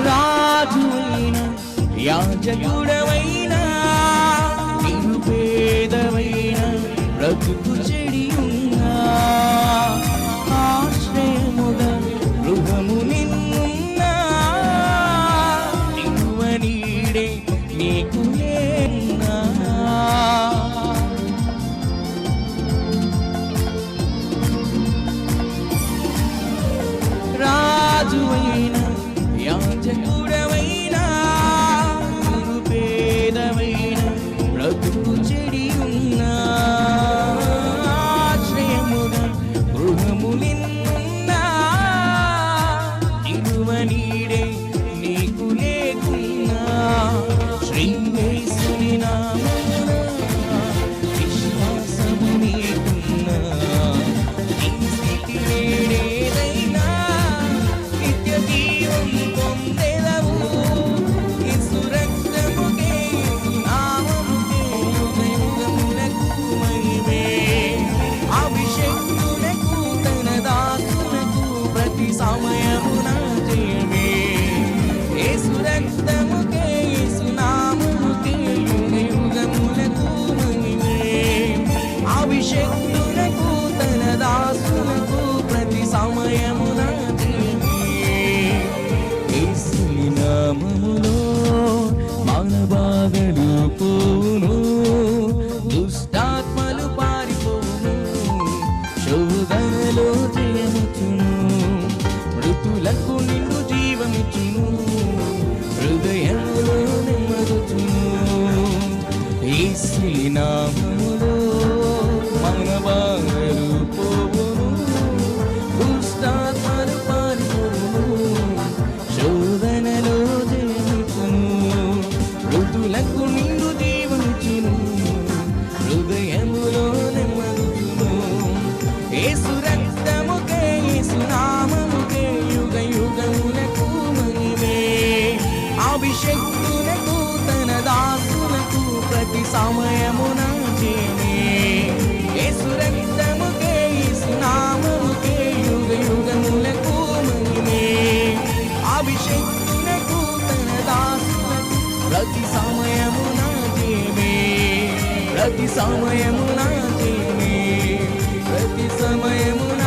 రాజువైన యాజకుడవైన నిరుపేదవైన బ్రతుకు చెడి ఉన్నా ఆశ్రయముగా గృహము నిన్నున్నా నిలువనీడే నీకు లేన్నా రాజువైన యాజకుడవైన నిరుపేదవైన బ్రతుకు చెడి ఉన్నా ఆశ్రయముగా గృహము నిన్నున్నా నిలువనీడే నీకు లేకున్నా శ్రీయేసుని నామమున విశ్వాసము నీకున్నా నీ స్థితి ఏదైనా నిత్య జీవం పొందెదవు. యేసు రక్తముకే యేసు నామముకే యుగయుగములకు మహిమే. అభిషేకులకు తన దాసులకు ప్రతి సమయమున జయమే. యేసు రక్తముకే యేసు నామముకే యుగయుగములకు మహిమే. అభిషేకులకు తన దాసులకు ప్రతి సమయమున జయమే. యేసుని నామములో మానబాధలు పోవును, దుష్టాత్మలు పారిపోవును, శోధనలో జయముచును, మృతులకు నిండు జీవమిచ్చును, హృదయములో నెమ్మదుచును. యేసుని నామములో మానబాధలు పోవును, దుష్టాత్మలు పారిపోవును, శోధనలో జయమిచ్చును, మృతులకు నిండు జీవమిచ్చును, హృదయములో నెమ్మదుచును. యేసు రక్తముకే యేసు నామముకే యుగయుగములకు మహిమే. అభిషేకులకు తన దాసులకు ప్రతి సమయమున జయమే. యేసు రక్తముకే యేసు నామముకే యుగయుగములకు మహిమే. అభిషేకులకు తన దాసులకు ప్రతి సమయమున జయమే. ప్రతి సమయమున జయమే. ప్రతి సమయమున